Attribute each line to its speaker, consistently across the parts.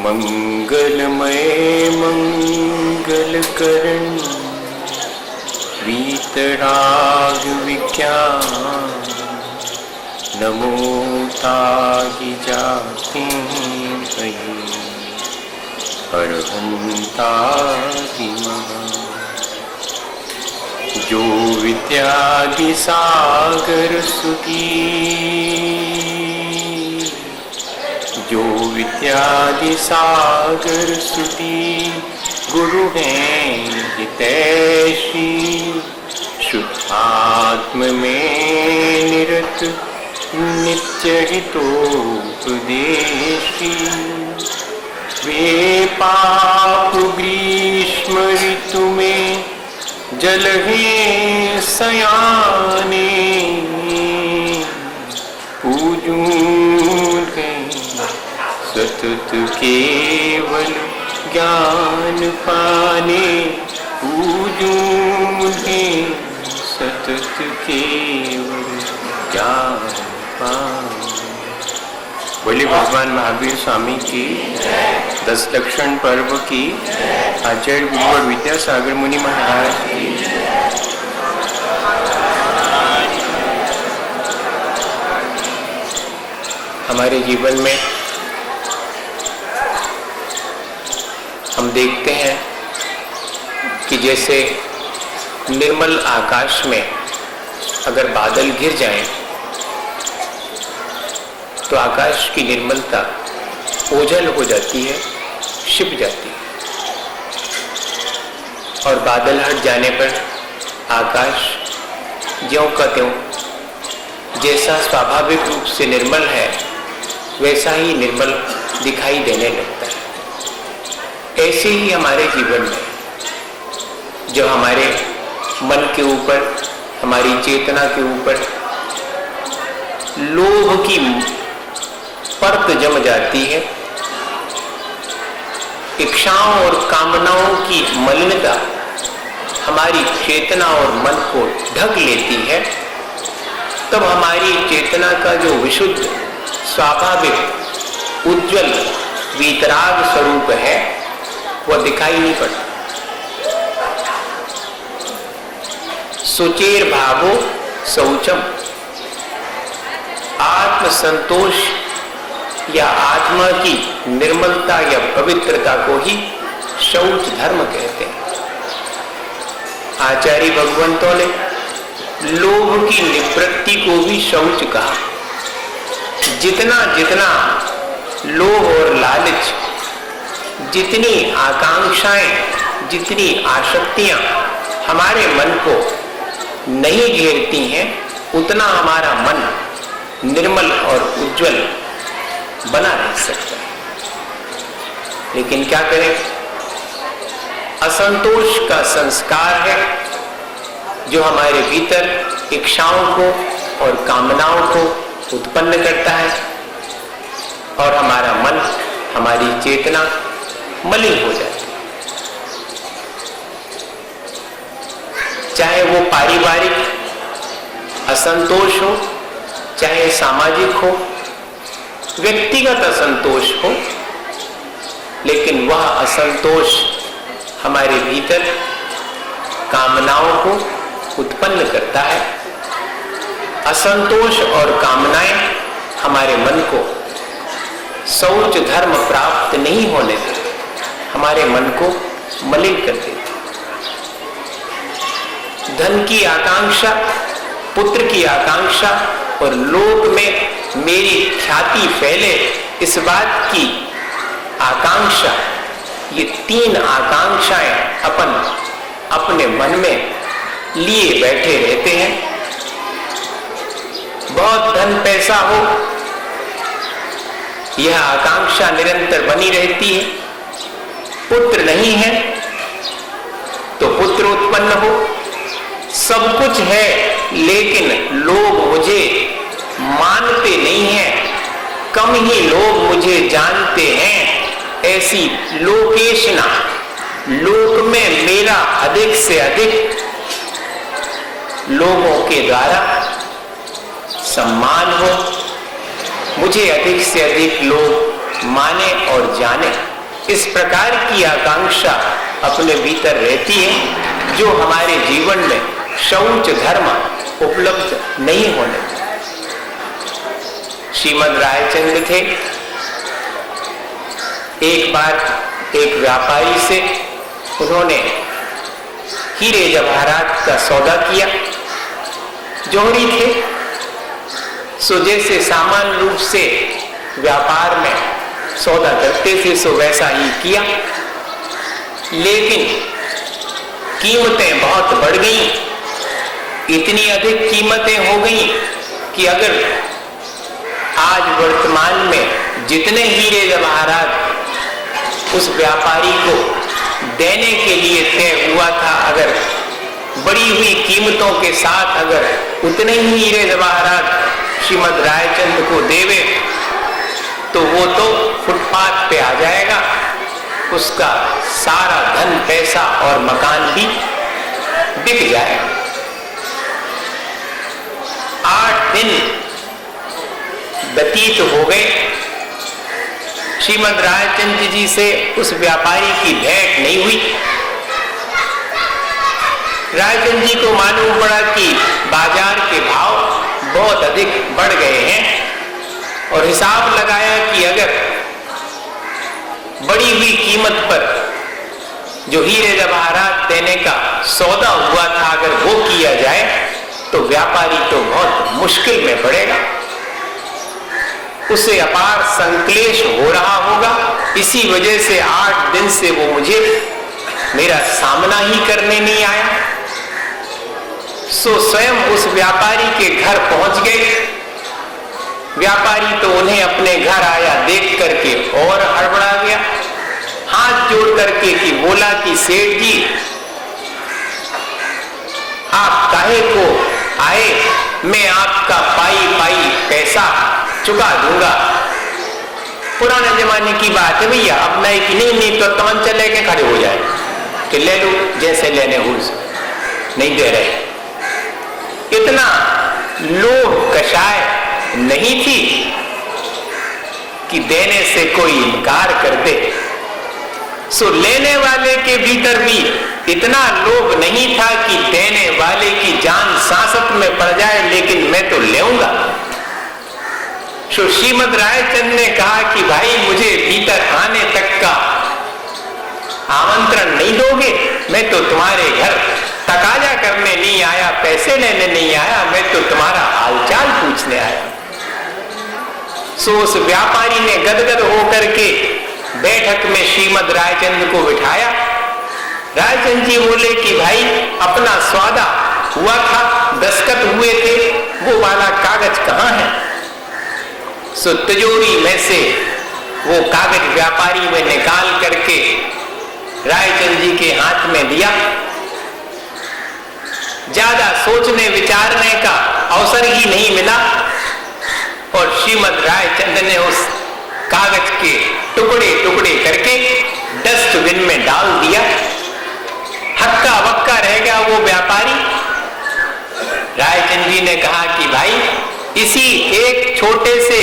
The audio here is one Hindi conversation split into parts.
Speaker 1: मंगलमय मंगलकरण वीतराग विज्ञान नमो ताहि जाति भई अरहंताहि महा। जो विद्यादि सागर सुखी, जो विद्यादि सागर सुखी गुरु हैं हितैषी। शुद्धात्म में निरत नित्य हितोपदेशी। वे पाप ग्रीष्म ऋतु में जल हैं सयाने। पूजूं सतत केवल ज्ञान पाने। पूजूं सतत केवल ज्ञान पाने। बोले भगवान महावीर स्वामी की 10 लक्षण पर्व की आचार्य गुरु और विद्यासागर मुनि महाराज की। हमारे जीवन में हम देखते हैं कि जैसे निर्मल आकाश में अगर बादल घिर जाएं तो आकाश की निर्मलता ओझल हो जाती है, छिप जाती है। और बादल हट जाने पर आकाश ज्यों का त्यों जैसा स्वाभाविक रूप से निर्मल है वैसा ही निर्मल दिखाई देने लगता है। ऐसे ही हमारे जीवन में जो हमारे मन के ऊपर, हमारी चेतना के ऊपर लोभ की परत जम जाती है, इच्छाओं और कामनाओं की मलिनता हमारी चेतना और मन को ढक लेती है, तब हमारी चेतना का जो विशुद्ध, स्वाभाविक, उज्जवल, वीतराग स्वरूप है वह दिखाई नहीं पड़ता। सुचेर भावो शौचम। आत्म संतोष या आत्मा की निर्मलता या पवित्रता को ही शौच धर्म कहते हैं। आचार्य भगवंतों ने लोभ की निवृत्ति को भी शौच कहा। जितना जितना लोभ और लालच, जितनी आकांक्षाएं, जितनी आसक्तियां हमारे मन को नहीं घेरती हैं, उतना हमारा मन निर्मल और उज्जवल बना रह सकता है। लेकिन क्या करें, असंतोष का संस्कार है जो हमारे भीतर इच्छाओं को और कामनाओं को उत्पन्न करता है और हमारा मन, हमारी चेतना मलिन हो जाती है। चाहे वो पारिवारिक असंतोष हो, चाहे सामाजिक हो, व्यक्तिगत असंतोष हो, लेकिन वह असंतोष हमारे भीतर कामनाओं को उत्पन्न करता है। असंतोष और कामनाएं हमारे मन को शौच धर्म प्राप्त नहीं होने देते, हमारे मन को मलिन कर देते। धन की आकांक्षा, पुत्र की आकांक्षा और लोक में मेरी ख्याति फैले, इस बात की आकांक्षा, ये 3 आकांक्षाएं अपने मन में लिए बैठे रहते हैं। बहुत धन पैसा हो, यह आकांक्षा निरंतर बनी रहती है। पुत्र नहीं है तो पुत्र उत्पन्न हो। सब कुछ है लेकिन लोग मुझे मानते नहीं हैं, कम ही लोग मुझे जानते हैं, ऐसी लोकेशना, लोक में मेरा अधिक से अधिक लोगों के द्वारा सम्मान हो, मुझे अधिक से अधिक लोग माने और जाने। इस प्रकार की आकांक्षा अपने भीतर रहती है जो हमारे जीवन में शौच धर्म उपलब्ध नहीं होने। श्रीमद् रायचंद्र थे, एक बार एक व्यापारी से उन्होंने हीरे जवाहरात का सौदा किया। जौहरी थे, सो जैसे सामान्य रूप से व्यापार में सौदा करते थे सो वैसा ही किया, लेकिन कीमतें बहुत बढ़ गई। इतनी अधिक कीमतें हो गई कि अगर आज वर्तमान में जितने हीरे जवाहरात उस व्यापारी को देने के लिए तय हुआ था, अगर बढ़ी हुई कीमतों के साथ अगर उतने ही हीरे जवाहरात श्रीमद् रायचंद्र को देवे तो वो तो फुटपाथ पे आ जाएगा, उसका सारा धन पैसा और मकान भी बिक जाएगा। 8 दिन व्यतीत हो गए। श्रीमद् रायचंद्र जी से उस व्यापारी की भेंट नहीं हुई। रायचंद्र जी को मालूम पड़ा कि बाजार के भाव बहुत अधिक बढ़ गए हैं और हिसाब लगाया कि अगर बढ़ी हुई कीमत पर जो हीरे जवाहरात देने का सौदा हुआ था अगर वो किया जाए तो व्यापारी तो बहुत मुश्किल में पड़ेगा, उसे अपार संक्लेश हो रहा होगा। इसी वजह से 8 दिन से वो मुझे मेरा सामना ही करने नहीं आया। सो स्वयं उस व्यापारी के घर पहुंच गए। व्यापारी तो उन्हें अपने घर आया देख करके और हड़बड़ा गया, हाथ जोड़ करके कि बोला कि सेठ जी आप काहे को आए, मैं आपका पाई पाई पैसा चुका दूंगा। पुराने जमाने की बात है भैया, अब नहीं कि नहीं तो तमंचा लेके खड़े हो जाए कि ले लो जैसे लेने हो, नहीं दे रहे। इतना लोभ कषाय नहीं थी कि देने से कोई इनकार कर दे। सो लेने वाले के भीतर भी इतना लोभ नहीं था कि देने वाले की जान सांसत में पड़ जाए, लेकिन मैं तो लेऊंगा। सो श्रीमद् रायचंद्र ने कहा कि भाई मुझे भीतर आने तक का आमंत्रण नहीं दोगे, मैं तो तुम्हारे घर तकाजा करने नहीं आया, पैसे लेने नहीं आया, मैं तो तुम्हारा हालचाल पूछने आया। सो उस व्यापारी ने गदगद होकर के बैठक में श्रीमद् रायचंद्र को बिठाया। रायचंद्र जी बोले कि भाई अपना सौदा हुआ था, दस्तखत हुए थे, वो वाला कागज कहाँ है? सो तिजोरी में से वो कागज व्यापारी में निकाल करके रायचंद्र जी के हाथ में दिया। ज्यादा सोचने विचारने का अवसर ही नहीं मिला और श्रीमद् रायचंद्र ने उस कागज के टुकड़े टुकड़े करके डस्टबिन में डाल दिया। हक्का बक्का रह गया वो व्यापारी। रायचंद्र जी ने कहा कि भाई इसी एक छोटे से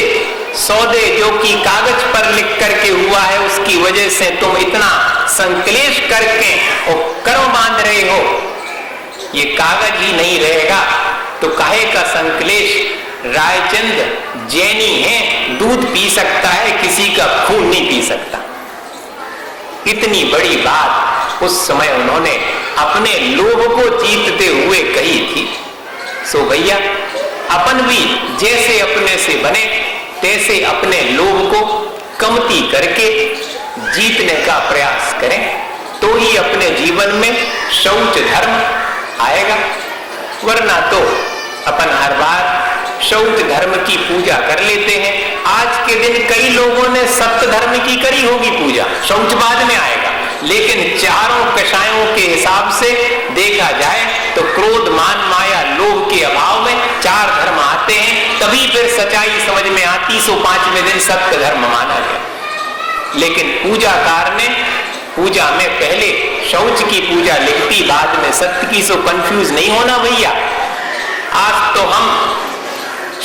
Speaker 1: सौदे जो कि कागज पर लिख करके हुआ है उसकी वजह से तुम इतना संक्लेश करके और करो बांध रहे हो, ये कागज ही नहीं रहेगा तो काहे का संक्लेश। रायचंद्र जैनी है, दूध पी सकता है, किसी का खून नहीं पी सकता। इतनी बड़ी बात उस समय उन्होंने अपने लोभ को जीतते हुए कही थी। सो भैया अपन भी जैसे अपने से बने तैसे अपने लोभ को कमती करके जीतने का प्रयास करें, तो ही अपने जीवन में शौच धर्म आएगा। वरना तो अपन हर बार शौच धर्म की पूजा कर लेते हैं। आज के दिन कई लोगों ने सत्य धर्म की करी होगी पूजा, शौच बाद में आएगा, लेकिन चारों कषायों के हिसाब से देखा जाए तो क्रोध मान माया लोभ के अभाव में 4 धर्म आते हैं, तभी फिर सच्चाई समझ में आती। सो 5वें दिन सत्य धर्म माना गया। लेकिन पूजाकार ने पूजा में पहले शौच की पूजा लिखती, बाद में सत्य की। सो कंफ्यूज नहीं होना भैया। आज तो हम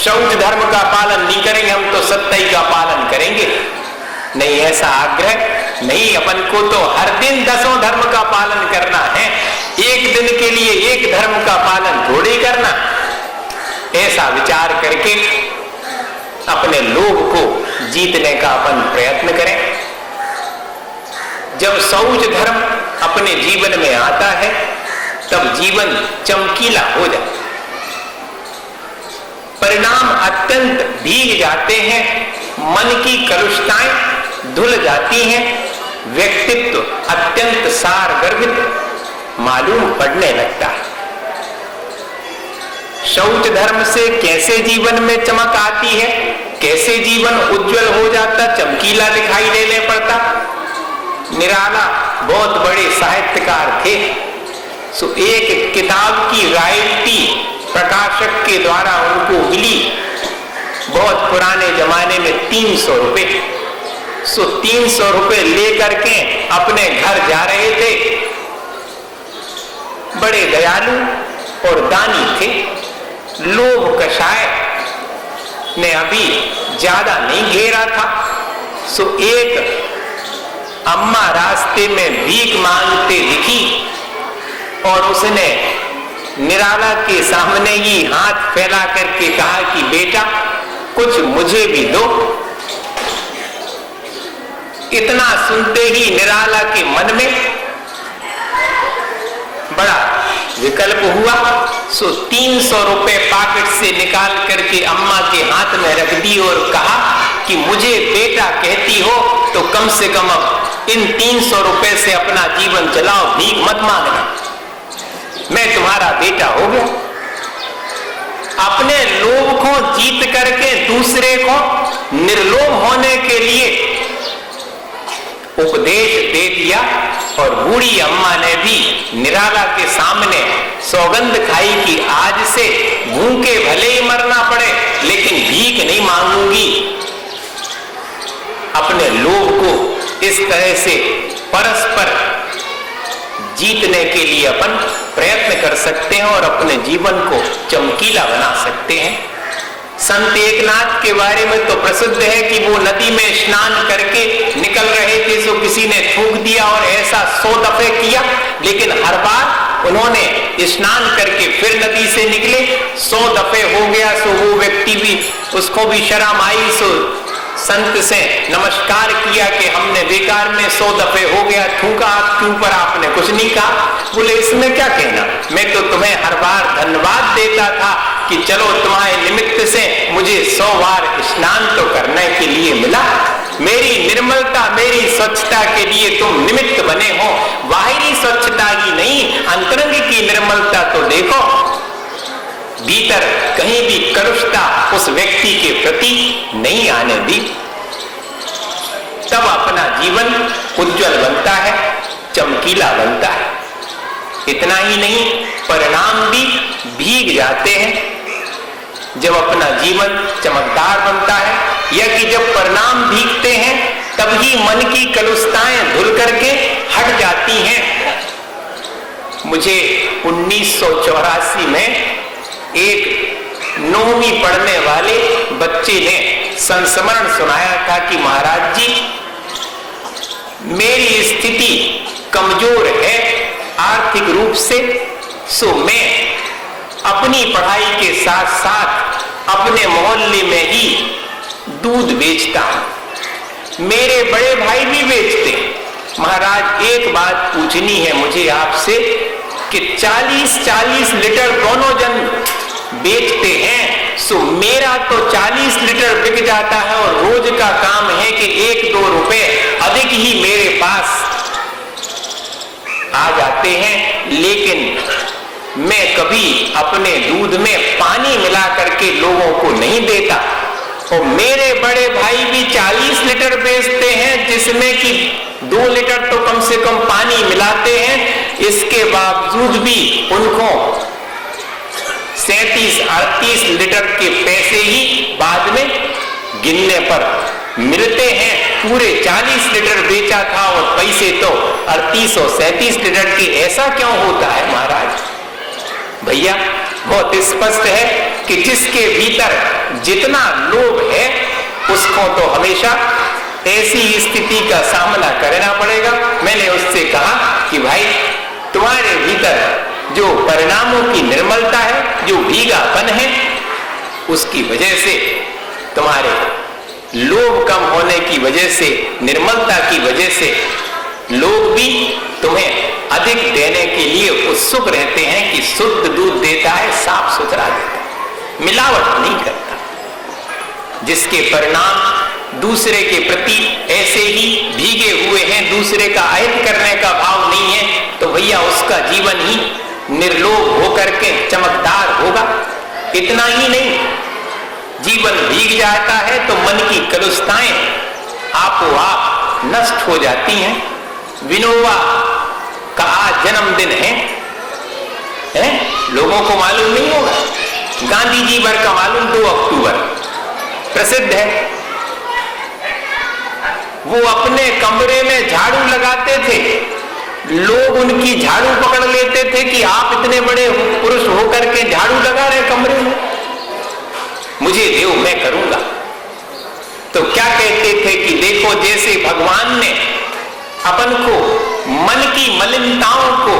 Speaker 1: शौच धर्म का पालन नहीं करेंगे, हम तो सत्य का पालन करेंगे, नहीं ऐसा आग्रह नहीं, अपन को तो हर दिन 10 धर्म का पालन करना है, एक दिन के लिए एक धर्म का पालन थोड़ी करना। ऐसा विचार करके अपने लोभ को जीतने का अपन प्रयत्न करें। जब शौच धर्म अपने जीवन में आता है तब जीवन चमकीला हो जाता है, परिणाम अत्यंत भीग जाते हैं, मन की कलुषताएं धुल जाती हैं, व्यक्तित्व अत्यंत सारगर्भित मालूम पड़ने लगता है। शौच धर्म से कैसे जीवन में चमक आती है, कैसे जीवन उज्जवल हो जाता, चमकीला दिखाई देने पड़ता। निराला बहुत बड़े साहित्यकार थे, सो एक किताब की रॉयल्टी प्रकाशक के द्वारा उनको मिली, बहुत पुराने जमाने में 300 रुपए। सो 300 रुपए लेकर के अपने घर जा रहे थे। बड़े दयालु और दानी थे। लोभ कषाय ने अभी ज्यादा नहीं घेरा था। सो एक अम्मा रास्ते में भीख मांगते दिखी और उसने निराला के सामने ही हाथ फैला करके कहा कि बेटा कुछ मुझे भी दो। इतना सुनते ही निराला के मन में बड़ा विकल्प हुआ। सो 300 रुपए पॉकेट से निकाल करके अम्मा के हाथ में रख दी और कहा कि मुझे बेटा कहती हो तो कम से कम अब इन 300 रुपए से अपना जीवन चलाओ, भीख मत मांगना, मैं तुम्हारा बेटा हो गया। अपने लोभ को जीत करके दूसरे को निर्लोभ होने के लिए उपदेश दे दिया। और बूढ़ी अम्मा ने भी निराला के सामने सौगंध खाई कि आज से भूखे भले ही मरना पड़े लेकिन भीख नहीं मांगूंगी। अपने लोभ को इस तरह से परस्पर जीतने के लिए अपन प्रयत्न कर सकते हैं और अपने जीवन को चमकीला बना सकते हैं। संत एकनाथ के बारे में तो प्रसिद्ध है कि वो नदी में स्नान करके निकल रहे थे, सो किसी ने थूक दिया और ऐसा 100 दफे किया, लेकिन हर बार उन्होंने स्नान करके फिर नदी से निकले। 100 दफे हो गया, सो वो व्यक्ति भी, उसको भी शर्म आई, सो संत से नमस्कार किया कि हमने बेकार में 100 दफे हो गया, थूका आपके ऊपर, आपने कुछ नहीं कहा। बोले इसमें क्या कहना, मैं तो तुम्हें हर बार धन्यवाद देता था कि चलो तुम्हारे निमित्त से मुझे 100 बार स्नान तो करने के लिए मिला। मेरी निर्मलता, मेरी स्वच्छता के लिए तुम निमित्त बने हो। बाहरी स्वच्छता ही नहीं, अंतरंग की निर्मलता तो देखो। भीतर कहीं भी कलुषता उस व्यक्ति के प्रति नहीं आने दी, तब अपना जीवन उज्जवल बनता है, चमकीला बनता है। इतना ही नहीं, परिणाम भी भीग जाते हैं जब अपना जीवन चमकदार बनता है, या कि जब परिणाम भीगते हैं तब ही मन की कलुषताएं धुल करके हट जाती हैं। मुझे 1984 में एक 9वीं पढ़ने वाले बच्चे ने संस्मरण सुनाया था कि महाराज जी, मेरी स्थिति कमजोर है आर्थिक रूप से, सो मैं अपनी पढ़ाई के साथ साथ अपने मोहल्ले में ही दूध बेचता हूं। मेरे बड़े भाई भी बेचते। महाराज एक बात पूछनी है मुझे आपसे कि 40-40 लीटर दोनों जन बेचते हैं, सो मेरा तो 40 लीटर बिक जाता है और रोज का काम है कि 1-2 रुपए अधिक ही मेरे पास आ जाते हैं, लेकिन मैं कभी अपने दूध में पानी मिला करके लोगों को नहीं देता। और मेरे बड़े भाई भी 40 लीटर बेचते हैं, जिसमें कि 2 लीटर तो कम से कम पानी मिलाते हैं। इसके बावजूद भी उनको 37-38 लीटर के पैसे ही बाद में गिनने पर मिलते हैं। पूरे 40 लीटर बेचा था और पैसे तो 38 और 37 लीटर के। ऐसा क्यों होता है महाराज? भैया बहुत स्पष्ट है कि जिसके भीतर जितना लोभ है उसको तो हमेशा ऐसी स्थिति का सामना करना पड़ेगा। मैंने उससे कहा कि भाई तुम्हारे भीतर जो परिणामों की निर्मलता है, जो भीगापन है, उसकी वजह से, तुम्हारे लोभ कम होने की वजह से, निर्मलता की वजह से लोग भी तुम्हें अधिक देने के लिए उत्सुक रहते हैं कि शुद्ध दूध देता है, साफ सुथरा देता है, मिलावट नहीं करता, जिसके परिणाम दूसरे के प्रति ऐसे ही भीगे हुए हैं, दूसरे का अहित करने का भाव नहीं है, तो भैया उसका जीवन ही निर्लोभ होकर के चमकदार होगा। इतना ही नहीं, जीवन भीग जाता है तो मन की कलुषताएं आपो आप नष्ट हो जाती हैं। विनोबा का आज जन्मदिन है? लोगों को मालूम नहीं होगा, गांधी जी भर का मालूम, 2 अक्टूबर प्रसिद्ध है। वो अपने कमरे में झाड़ू लगाते थे, लोग उनकी झाड़ू पकड़ लेते थे कि आप इतने बड़े पुरुष होकर के झाड़ू लगा रहे कमरे में, मुझे देव मैं करूंगा। तो क्या कहते थे कि देखो, जैसे भगवान ने अपन को मन की मलिनताओं को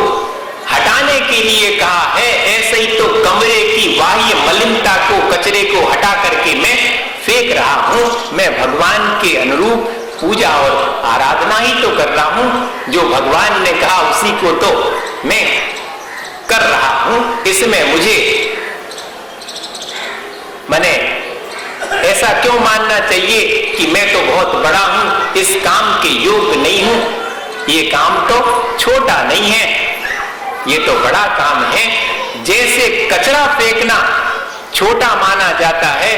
Speaker 1: हटाने के लिए कहा है, ऐसे ही तो कमरे की बाह्य मलिनता को, कचरे को हटा करके मैं फेंक रहा हूं। मैं भगवान के अनुरूप पूजा और आराधना ही तो कर रहा हूं, जो भगवान ने कहा उसी को तो मैं कर रहा हूं। इसमें मुझे मैंने ऐसा क्यों मानना चाहिए कि मैं तो बहुत बड़ा हूं, इस काम के योग्य नहीं हूं। ये काम तो छोटा नहीं है, ये तो बड़ा काम है। जैसे कचरा फेंकना छोटा माना जाता है,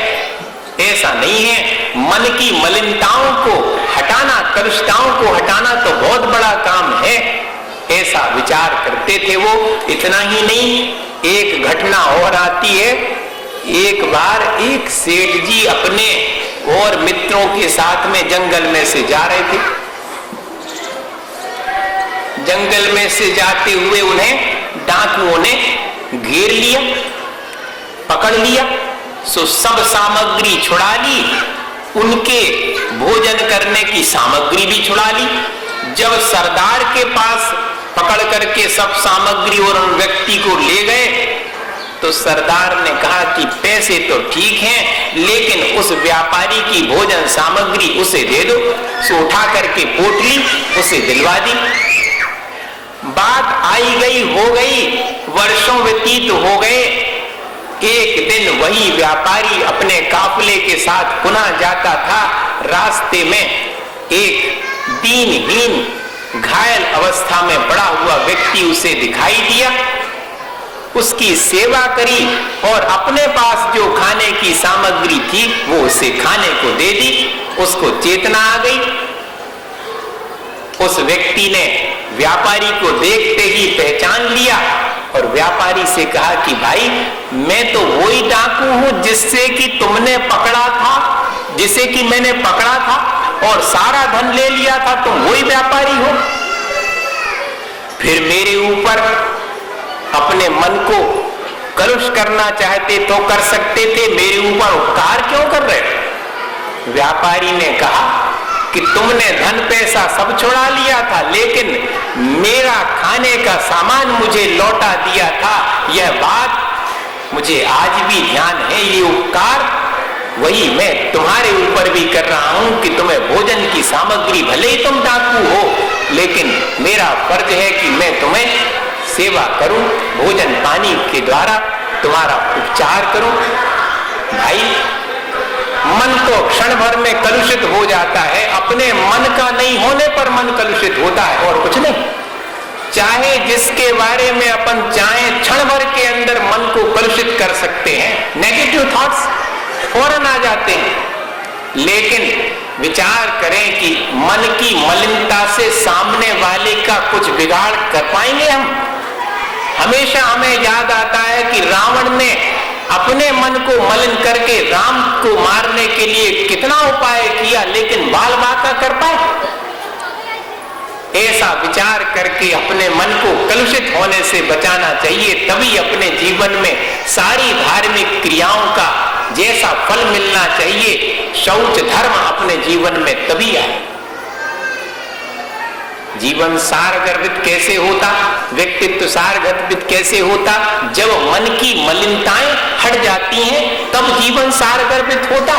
Speaker 1: ऐसा नहीं है। मन की मलिनताओं को हटाना, कलुषताओं को हटाना तो बहुत बड़ा काम है, ऐसा विचार करते थे वो। इतना ही नहीं, एक घटना और आती है। एक बार एक सेठ जी अपने और मित्रों के साथ में जंगल में से जा रहे थे। जंगल में से जाते हुए उन्हें डाकुओं ने घेर लिया, पकड़ लिया। सो सब सामग्री छुड़ा ली, उनके भोजन करने की सामग्री भी छुड़ा ली। जब सरदार के पास पकड़ करके सब सामग्री और उन व्यक्ति को ले गए, तो सरदार ने कहा कि पैसे तो ठीक हैं, लेकिन उस व्यापारी की भोजन सामग्री उसे दे दो। सो उठा करके पोटली उसे दिलवा दी। बात आई गई हो गई, वर्षों व्यतीत हो गए। एक दिन वही व्यापारी अपने काफिले के साथ पुनः जाता था। रास्ते में एक दीनहीन घायल अवस्था में पड़ा हुआ व्यक्ति उसे दिखाई दिया। उसकी सेवा करी और अपने पास जो खाने की सामग्री थी वो उसे खाने को दे दी। उसको चेतना आ गई। उस व्यक्ति ने व्यापारी को देखते ही पहचान लिया और व्यापारी से कहा कि भाई, मैं तो वही डाकू हूं जिससे कि तुमने पकड़ा था, जिसे कि मैंने पकड़ा था और सारा धन ले लिया था। तुम वही व्यापारी हो। फिर मेरे ऊपर अपने मन को कलुष करना चाहते तो कर सकते थे, मेरे ऊपर उपकार क्यों कर रहे? व्यापारी ने कहा कि तुमने धन पैसा सब छुड़ा लिया था, लेकिन मेरा खाने का सामान मुझे लौटा दिया था। यह बात मुझे आज भी ध्यान है। ये उपकार वही मैं तुम्हारे ऊपर भी कर रहा हूं कि तुम्हें भोजन की सामग्री, भले ही तुम डाकू हो, लेकिन मेरा फर्ज है कि मैं तुम्हें सेवा करूं, भोजन पानी के द्वारा तुम्हारा उपचार करूं। भाई, मन तो क्षण भर में कलुषित हो जाता है, अपने मन का नहीं होने पर मन कलुषित होता है और कुछ नहीं। चाहे जिसके बारे में अपन चाहे क्षण भर के अंदर मन को कलुषित कर सकते हैं, नेगेटिव थॉट्स फौरन आ जाते हैं। लेकिन विचार करें कि मन की मलिनता से सामने वाले का कुछ बिगाड़ कर पाएंगे हम? हमेशा हमें याद आता है कि रावण ने अपने मन को मलिन करके राम को मारने के लिए कितना उपाय किया, लेकिन बाल बाका कर पाए? ऐसा विचार करके अपने मन को कलुषित होने से बचाना चाहिए, तभी अपने जीवन में सारी धार्मिक क्रियाओं का जैसा फल मिलना चाहिए शौच धर्म अपने जीवन में तभी आए। जीवन सारगर्भित कैसे होता, व्यक्तित्व सारगर्भित कैसे होता? जब मन की मलिनताएं हट जाती हैं तब जीवन सारगर्भित होता।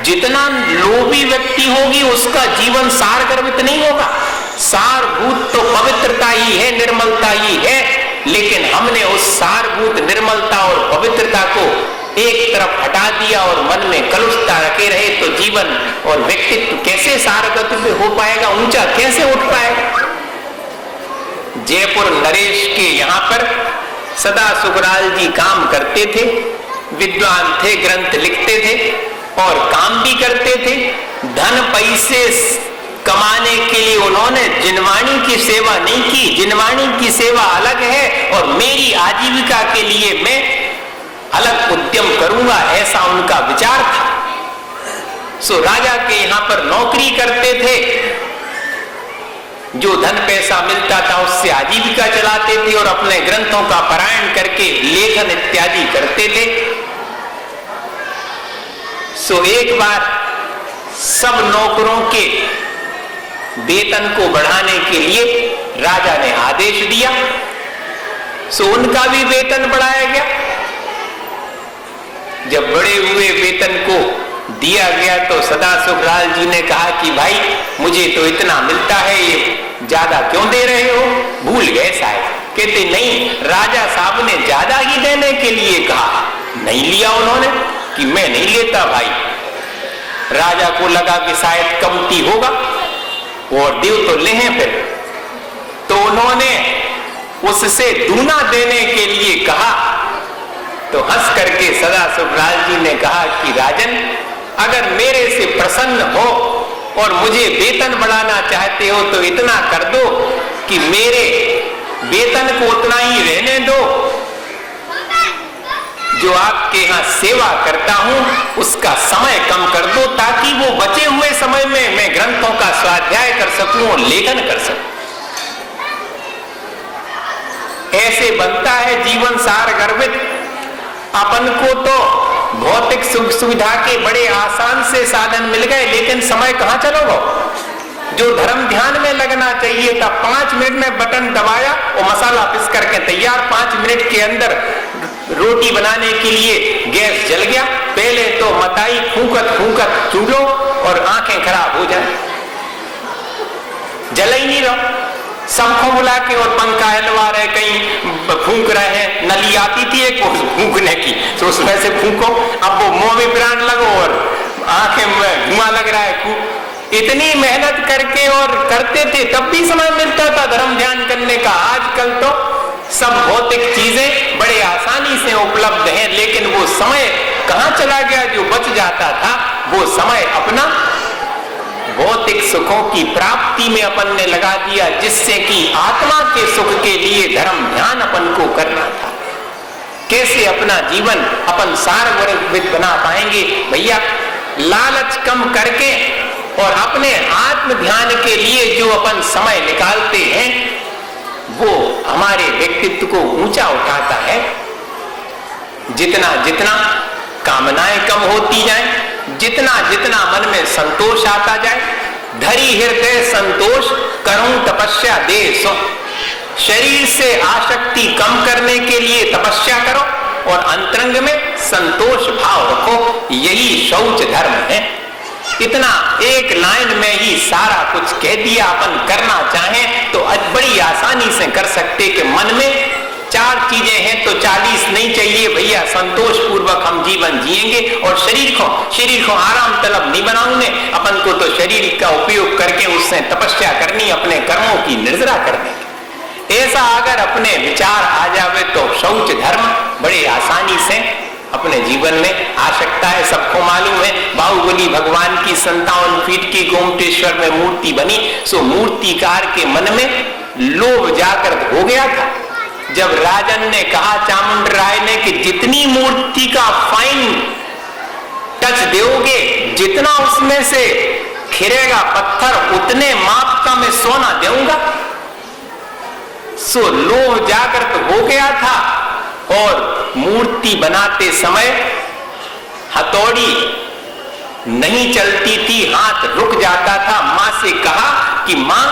Speaker 1: जितना लोभी व्यक्ति होगी उसका जीवन सारगर्भित नहीं होगा। सारभूत तो पवित्रता ही है, निर्मलता ही है, लेकिन हमने उस सारभूत निर्मलता और पवित्रता को एक तरफ हटा दिया और मन में कलुषता रखे रहे तो जीवन और व्यक्तित्व कैसे सारगर्भित हो पाएगा, ऊंचा कैसे उठ पाएगा? जयपुर नरेश के यहाँ पर सदा सुखराल जी काम करते थे, विद्वान थे, ग्रंथ लिखते थे और काम भी करते थे। धन पैसे कमाने के लिए उन्होंने जिनवाणी की सेवा नहीं की। जिनवाणी की सेवा अलग है और मेरी आजीविका के लिए मैं अलग उद्यम करूंगा, ऐसा उनका विचार था। सो राजा के यहाँ पर नौकरी करते थे, जो धन पैसा मिलता था उससे आजीविका चलाते थे और अपने ग्रंथों का पारायण करके लेखन इत्यादि करते थे। सो एक बार सब नौकरों के वेतन को बढ़ाने के लिए राजा ने आदेश दिया। सो उनका भी वेतन बढ़ाया गया। जब बढ़े हुए वेतन को दिया गया तो सदा सुखलाल जी ने कहा कि भाई मुझे तो इतना मिलता है, ये ज्यादा क्यों दे रहे हो? भूल गए शायद। कहते नहीं, राजा साहब ने ज्यादा ही देने के लिए कहा। नहीं लिया उन्होंने कि मैं नहीं लेता भाई। राजा को लगा कि शायद कमती होगा और देव तो ले हैं फिर, तो उन्होंने उससे दूना देने के लिए कहा। तो हंस करके सदा सुखलाल जी ने कहा कि राजन, अगर मेरे से प्रसन्न हो और मुझे वेतन बढ़ाना चाहते हो तो इतना कर दो कि मेरे वेतन को उतना ही रहने दो, जो आपके यहाँ सेवा करता हूं उसका समय कम कर दो, ताकि वो बचे हुए समय में मैं ग्रंथों का स्वाध्याय कर सकूं और लेखन कर सकूं। ऐसे बनता है जीवन सारगर्भित। अपन को तो भौतिक सुख सुविधा के बड़े आसान से साधन मिल गए, लेकिन समय कहाँ चलो गो? जो धर्म ध्यान में लगना चाहिए था 5 मिनट में बटन दबाया और मसाला पिस करके तैयार। 5 मिनट के अंदर रोटी बनाने के लिए गैस जल गया। पहले तो मताई फूंकत फूंकत चूल्हो और आंखें खराब हो जाए, जल ही नहीं रहा। सबको बुला के और पंखा हिलवा रहे, कहीं फूंक रहे हैं। नली आती थी एक फूंकने की, तो उसमें से फूंको। अब वो मुंह में प्राण लगो और आंखें में धुआं लग रहा है। इतनी मेहनत करके और करते थे तब भी समय मिलता था धर्म ध्यान करने का। आजकल तो सब भौतिक चीजें बड़े आसानी से उपलब्ध हैं, लेकिन वो समय कहाँ चला गया? जो बच जाता था वो समय अपना भौतिक सुखों की प्राप्ति में अपन ने लगा दिया, जिससे कि आत्मा के सुख के लिए धर्म ध्यान अपन को करना था। कैसे अपना जीवन अपन सारगर्भित बना पाएंगे? भैया, लालच कम करके और अपने आत्म ध्यान के लिए जो अपन समय निकालते हैं वो हमारे व्यक्तित्व को ऊंचा उठाता है। जितना जितना कामनाएं कम होती जाएं, जितना जितना मन में संतोष आता जाए। धरी हृदय संतोष करूं तपस्या दे सो। शरीर से आसक्ति कम करने के लिए तपस्या करो और अंतरंग में संतोष भाव रखो। यही शौच धर्म है। इतना एक लाइन में ही सारा कुछ कह दिया। अपन करना चाहें तो बड़ी आसानी से कर सकते कि मन में 4 चीजें हैं तो 40 नहीं चाहिए भैया। संतोष पूर्वक हम जीवन जिएंगे और शरीर को आराम तलब नहीं बनाऊंगे। अपन को तो शरीर का उपयोग करके उससे तपस्या करनी, अपने कर्मों की निर्जरा करने। ऐसा अगर अपने विचार आ जावे तो शौच धर्म बड़े आसानी से अपने जीवन में आ सकता है। सबको मालूम है बाहुबली भगवान की 57 फीट की गोमटेश्वर में मूर्ति बनी। सो मूर्तिकार के मन में लोभ जागृत हो गया था। जब राजन ने कहा चामुंड राय ने कि जितनी मूर्ति का फाइन टच दोगे, जितना उसमें से खिरेगा पत्थर, उतने माप का मैं सोना दूंगा। सो लोभ जागृत हो गया था और मूर्ति बनाते समय हथौड़ी नहीं चलती थी, हाथ रुक जाता था। मां से कहा कि मां,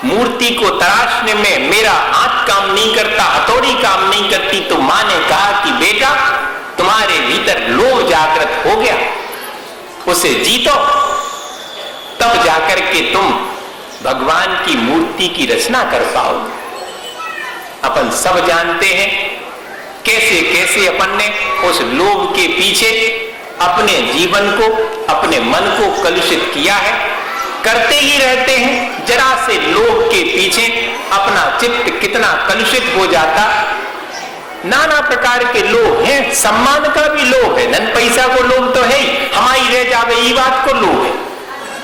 Speaker 1: मूर्ति को तराशने में मेरा हाथ काम नहीं करता, हथौड़ी काम नहीं करती। तो मां ने कहा कि बेटा, तुम्हारे भीतर लोभ जागृत हो गया, उसे जीतो, तब जाकर के तुम भगवान की मूर्ति की रचना कर पाओगे। अपन सब जानते हैं कैसे कैसे अपन ने उस लोभ के पीछे अपने जीवन को, अपने मन को कलुषित किया है। करते ही रहते हैं, जरा से लोभ के पीछे अपना चित्त कितना कलुषित हो जाता। नाना प्रकार के लोभ हैं, सम्मान का भी लोभ है, धन पैसा को लोभ तो है ही, हमारी रह जावे ये बात को लोभ है।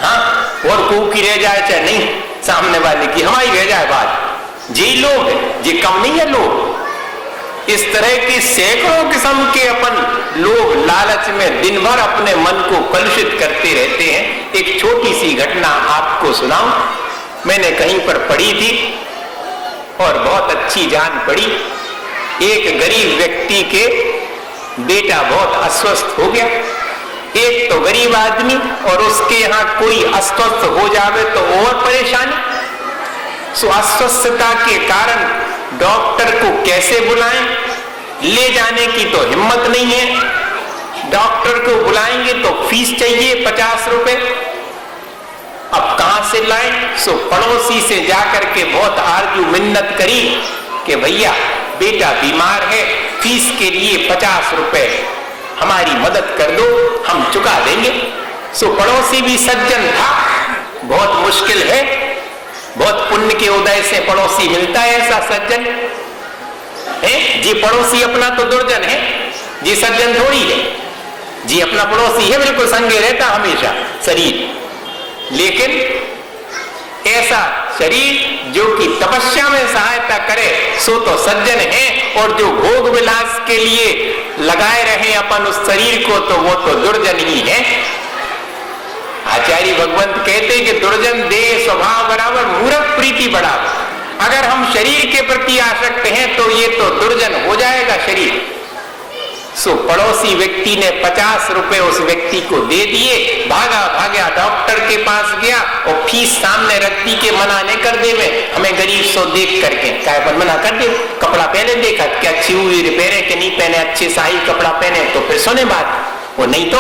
Speaker 1: हाँ, और को की रह जाए चाहे नहीं, सामने वाले की हमारी रह जाए बात, ये लोभ है, ये कम नहीं है लोभ। इस तरह की सैकड़ों किस्म के अपन लोभ लालच में दिन भर अपने मन को कलुषित करते रहते हैं। एक छोटी सी घटना आपको सुनाऊं, मैंने कहीं पर पढ़ी थी और बहुत अच्छी जान पड़ी। एक गरीब व्यक्ति के बेटा बहुत अस्वस्थ हो गया। एक तो गरीब आदमी और उसके यहाँ कोई अस्वस्थ हो जावे तो और परेशानी। सो अस्वस्थता के कारण डॉक्टर को कैसे बुलाएं, ले जाने की तो हिम्मत नहीं है। डॉक्टर को बुलाएंगे तो फीस चाहिए 50 रुपए। अब कहां से लाएं? सो पड़ोसी से जाकर के बहुत आरजू मिन्नत करी कि भैया बेटा बीमार है, फीस के लिए 50 रुपए हमारी मदद कर दो, हम चुका देंगे। सो पड़ोसी भी सज्जन था। बहुत मुश्किल है, बहुत पुण्य के उदय से पड़ोसी मिलता है ऐसा सज्जन है। जी पड़ोसी अपना तो दुर्जन है, जी सज्जन थोड़ी है। जी अपना पड़ोसी है, बिल्कुल संगे रहता हमेशा शरीर, लेकिन ऐसा शरीर जो कि तपस्या में सहायता करे सो तो सज्जन है, और जो भोग विलास के लिए लगाए रहे अपन उस शरीर को तो वो तो दुर्जन ही है। आचार्य भगवंत कहते कि दुर्जन देह स्वभाव बराबर, मूर्ख प्रीति बराबर। अगर हम शरीर के प्रति आसक्त हैं तो ये तो दुर्जन हो जाएगा शरीर। सो पड़ोसी व्यक्ति ने 50 रुपए उस व्यक्ति को दे दिए, भागा भागा डॉक्टर के पास गया और फीस सामने रख दी के मना नहीं कर दे, में हमें गरीब सो देख करके क्या मना कर दे। कपड़ा पहले देखा क्या अच्छी हुई रिपेयर है कि नहीं पहने, अच्छे शाही कपड़ा पहने तो फिर सुने बात, वो नहीं तो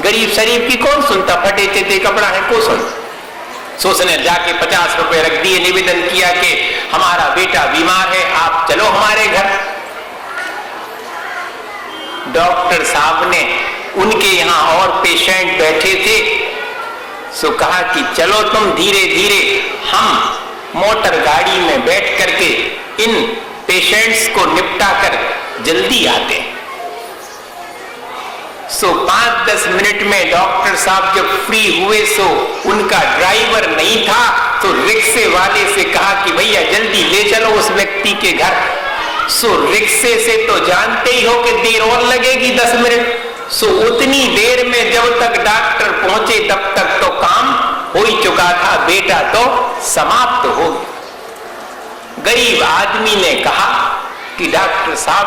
Speaker 1: गरीब शरीफ की कौन सुनता, फटे चेते कपड़ा है को सुन। सो उसने जाके 50 रुपए रख दिए, निवेदन किया कि हमारा बेटा बीमार है, आप चलो हमारे घर। डॉक्टर साहब ने, उनके यहाँ और पेशेंट बैठे थे, सो कहा कि चलो तुम धीरे धीरे हम मोटर गाड़ी में बैठ करके इन पेशेंट्स को निपटा कर जल्दी आते हैं। सो 5-10 मिनट में डॉक्टर साहब जब फ्री हुए, सो उनका ड्राइवर नहीं था, तो रिक्शे वाले से कहा कि भैया जल्दी ले चलो उस व्यक्ति के घर। सो रिक्शे से तो जानते ही हो कि देर और लगेगी 10 मिनट। सो उतनी देर में जब तक डॉक्टर पहुंचे तब तक तो काम हो ही चुका था, बेटा तो समाप्त हो गया। गरीब आदमी ने कहा कि डॉक्टर साहब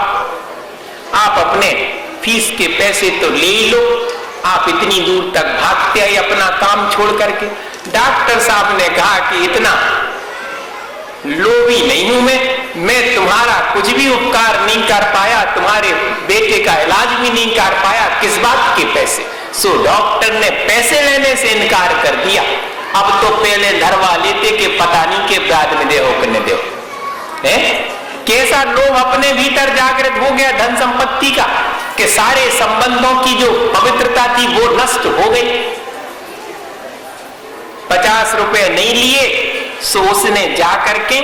Speaker 1: आप अपने फीस के पैसे तो ले लो, आप इतनी दूर तक भागते हैं अपना काम छोड़ करके। डॉक्टर साहब ने कहा कि इतना लोभी नहीं हूं मैं तुम्हारा कुछ भी उपकार नहीं कर पाया, तुम्हारे बेटे का इलाज भी नहीं कर पाया, किस बात के पैसे। सो डॉक्टर ने पैसे लेने से इनकार कर दिया। अब तो पहले धरवा लेते कि पता नहीं के बाद में देहो कि नहीं देहो। कैसा लोभ अपने भीतर जागृत हो गया धन संपत्ति का कि सारे संबंधों की जो पवित्रता थी वो नष्ट हो गई। 50 रुपए नहीं लिए, सो उसने जाकर के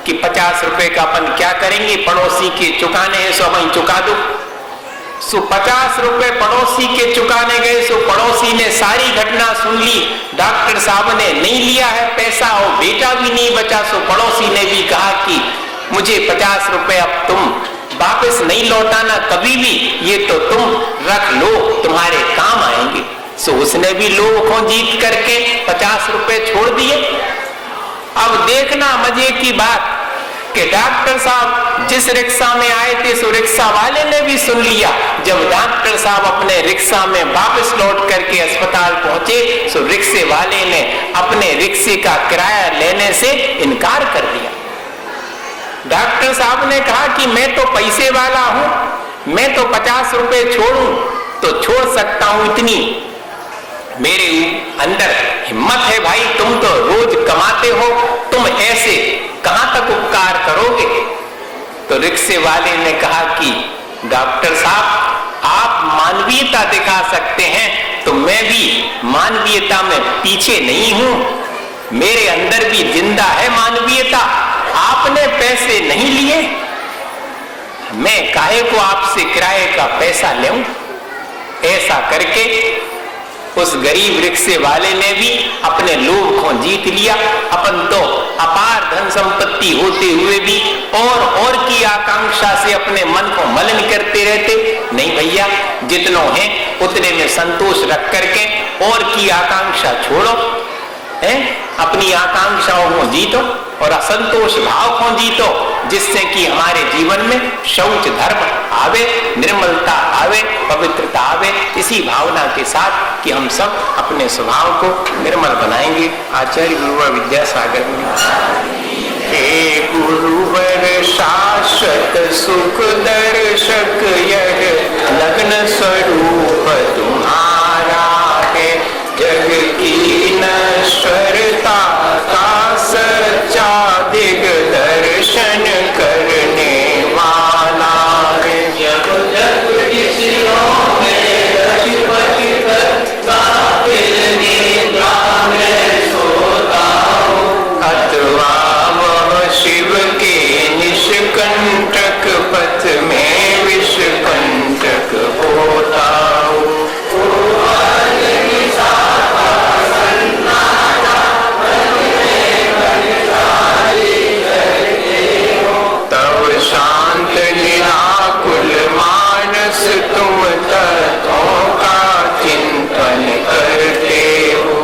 Speaker 1: कि 50 रुपए का अपन क्या करेंगे, पड़ोसी के चुकाने हैं, सो वहीं चुका दो। सो 50 रुपए पड़ोसी के चुकाने गए। सो पड़ोसी ने सारी घटना सुन ली, डॉक्टर साहब ने नहीं लिया है पैसा और बेटा भी नहीं बचा। सो पड़ोसी ने भी कहा कि मुझे 50 रुपए अब तुम वापस नहीं लौटाना कभी भी, ये तो तुम रख लो, तुम्हारे काम आएंगे। सो उसने भी लोभ को जीत करके 50 रुपए छोड़ दिए। अब देखना मजे की बात कि डॉक्टर साहब जिस रिक्शा में आए थे सो रिक्शा वाले ने भी सुन लिया। जब डॉक्टर साहब अपने रिक्शा में वापस लौट करके अस्पताल पहुंचे सो रिक्शे वाले ने अपने रिक्शे का किराया लेने से इनकार कर दिया। डॉक्टर साहब ने कहा कि मैं तो पैसे वाला हूं, मैं तो 50 रुपए छोड़ूं तो छोड़ सकता हूं, इतनी मेरे अंदर हिम्मत है भाई, तुम तो रोज कमाते हो, तुम ऐसे कहां तक उपकार करोगे। तो रिक्शे वाले ने कहा कि डॉक्टर साहब आप मानवीयता दिखा सकते हैं तो मैं भी मानवीयता में पीछे नहीं हूं, मेरे अंदर भी जिंदा है मानवीयता। आपने पैसे नहीं लिए, मैं काहे को आपसे किराए का पैसा लेऊं। ऐसा करके उस गरीब रिक्शे वाले ने भी अपने लोभ को जीत लिया। अपन तो अपार धन संपत्ति होते हुए भी और की आकांक्षा से अपने मन को मलिन करते रहते। नहीं भैया, जितनों हैं उतने में संतोष रख करके और की आकांक्षा छोड़ो, है अपनी आकांक्षाओं को जीतो और असंतोष भाव को जीतो, जिससे कि हमारे जीवन में शौच धर्म आवे, निर्मलता आवे, पवित्रता आवे। इसी भावना के साथ कि हम सब अपने स्वभाव को निर्मल बनाएंगे। आचार्य गुरुवर विद्यासागर हे गुरुवर शाश्वत सुख दर्शक, यह लग्न स्वरूप तुम्हारा है, जग की नश्वरता का सच्चा दिग्दर्शन करने वाला है। जब जग किसियों में रतिपति करता, दिल निद्रा में सोता हूँ, अथवा वह शिव के निष्कंटक पथ में विषकंटक होता हूँ। शांत निराकुल मानस तुम तत्वों का चिंतन करते हो,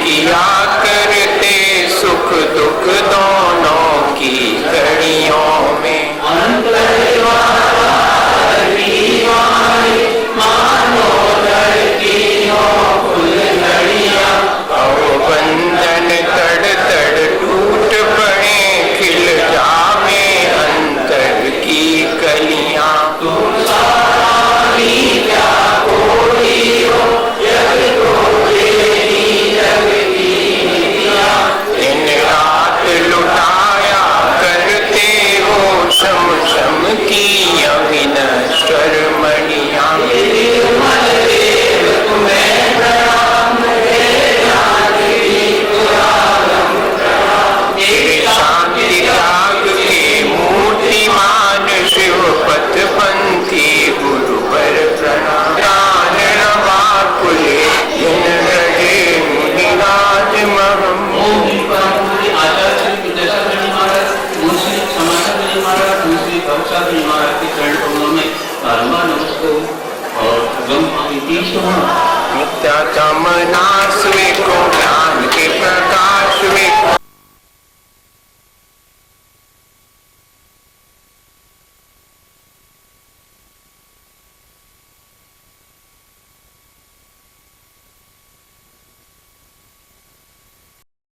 Speaker 1: किया करते सुख दुख दोनों की घड़ियों में। बंधन तड़ तड़ टूट पड़े, खिल जावे अंतर की कलियां। दिन रात लुटाया करते हो शम शम की अविनश्वर मणियां। शांति त्याग के मूर्तिमान शिव पथ पंथी गुरुवर प्रणाम। ज्ञान नवाकुले जिन रहे मुनिराज महम।
Speaker 2: और